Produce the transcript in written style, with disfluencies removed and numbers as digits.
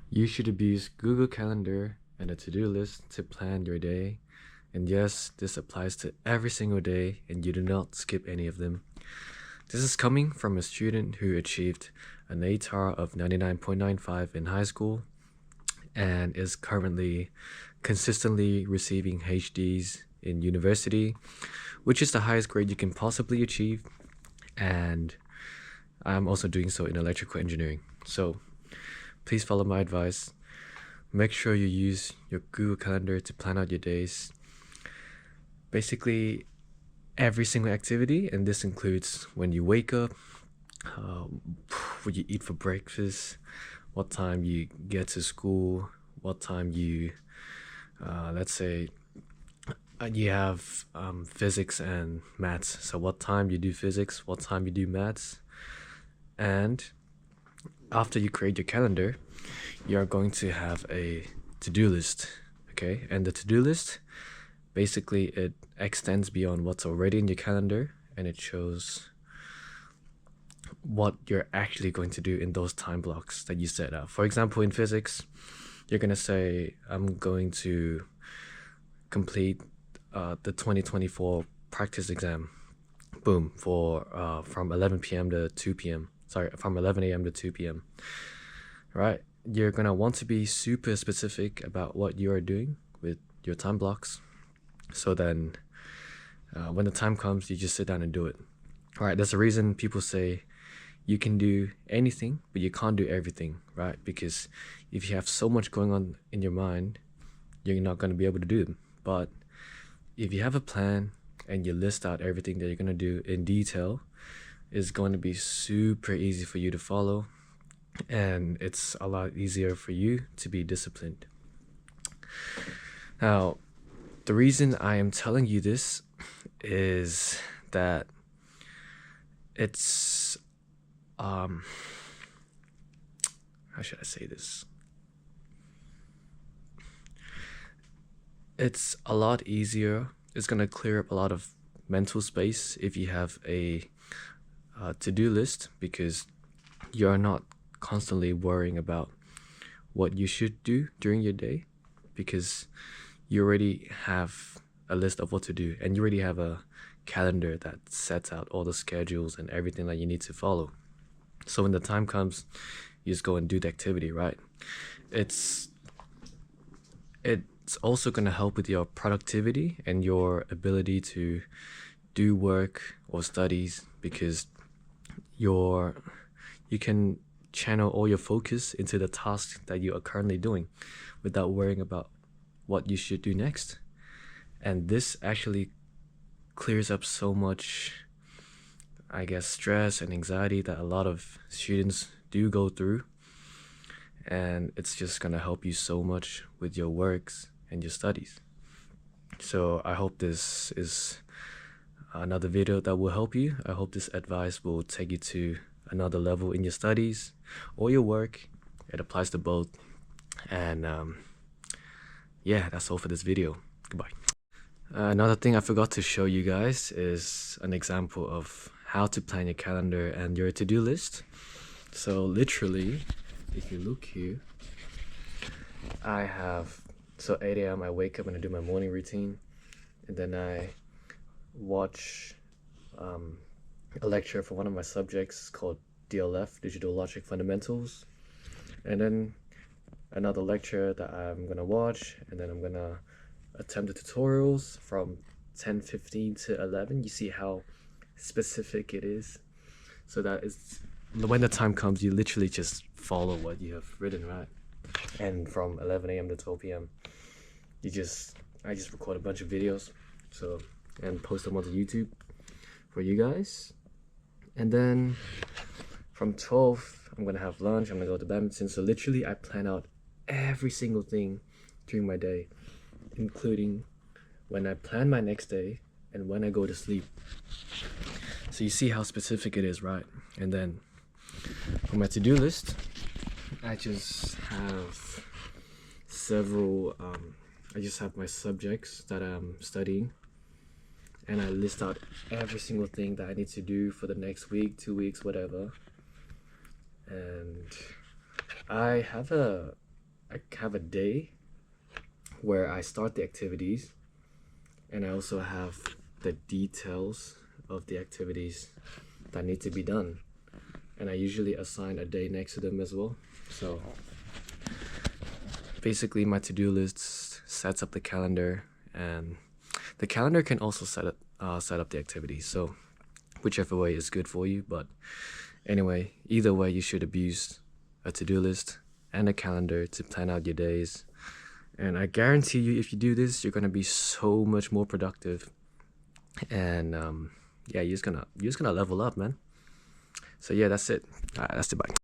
You should abuse Google Calendar and a to-do list to plan your day. And yes, this applies to every single day and you do not skip any of them. This is coming from a student who achieved an ATAR of 99.95 in high school and is currently consistently receiving HDs in university, which is the highest grade you can possibly achieve. And I'm also doing so in electrical engineering. So please follow my advice. Make sure you use your Google Calendar to plan out your days. Basically, every single activity, and this includes when you wake up, what you eat for breakfast, what time you get to school, what time you, let's say, you have physics and maths. So what time you do physics, what time you do maths, and after you create your calendar, you are going to have a to-do list, okay? And the to-do list, basically it extends beyond what's already in your calendar and it shows what you're actually going to do in those time blocks that you set out. For example, in physics, you're going to say, I'm going to complete the 2024 practice exam, boom, for from 11 p.m. to 2 p.m. Sorry, from 11 a.m. to 2 p.m. Right? You're going to want to be super specific about what you are doing with your time blocks. So then when the time comes, you just sit down and do it. All right, there's a reason people say you can do anything, but you can't do everything, right? Because if you have so much going on in your mind, you're not going to be able to do them. But if you have a plan and you list out everything that you're going to do in detail, it's going to be super easy for you to follow, and it's a lot easier for you to be disciplined. Now, the reason I am telling you this is that it's how should I say this? It's a lot easier. It's gonna clear up a lot of mental space if you have a to-do list, because you're not constantly worrying about what you should do during your day, because you already have a list of what to do and you already have a calendar that sets out all the schedules and everything that you need to follow. So when the time comes, you just go and do the activity, right? It's also going to help with your productivity and your ability to do work or studies, because you can channel all your focus into the task that you are currently doing without worrying about what you should do next. And this actually clears up so much, I guess, stress and anxiety that a lot of students do go through. And it's just gonna help you so much with your works and your studies. So I hope this is another video that will help you. I hope this advice will take you to another level in your studies or your work. It applies to both. And yeah, that's all for this video. Goodbye. Another thing I forgot to show you guys is an example of how to plan your calendar and your to-do list. So literally, if you look here, I have, so 8 a.m. I wake up and I do my morning routine, and then I watch a lecture for one of my subjects called DLF, Digital Logic Fundamentals, and then another lecture that I'm gonna watch, and then I'm gonna attempt the tutorials from 10:15 to 11. You see how specific it is, so that is when the time comes, you literally just follow what you have written, right? And from 11 a.m. to 12 p.m. I just record a bunch of videos, so, and post them onto YouTube for you guys. And then from 12, I'm gonna have lunch, I'm gonna go to badminton. So literally I plan out every single thing during my day, including when I plan my next day and when I go to sleep. So you see how specific it is, right? And then for my to-do list, I just have several, I just have my subjects that I'm studying, and I list out every single thing that I need to do for the next week, 2 weeks, whatever. And I have a I have a day where I start the activities, and I also have the details of the activities that need to be done. And I usually assign a day next to them as well. So basically, my to-do list sets up the calendar, and the calendar can also set up the activities. So whichever way is good for you. But anyway, either way, you should abuse a to-do list and a calendar to plan out your days. And I guarantee you, if you do this, you're gonna be so much more productive. And yeah, you're just gonna level up, man. So yeah, that's it. That's it. Bye.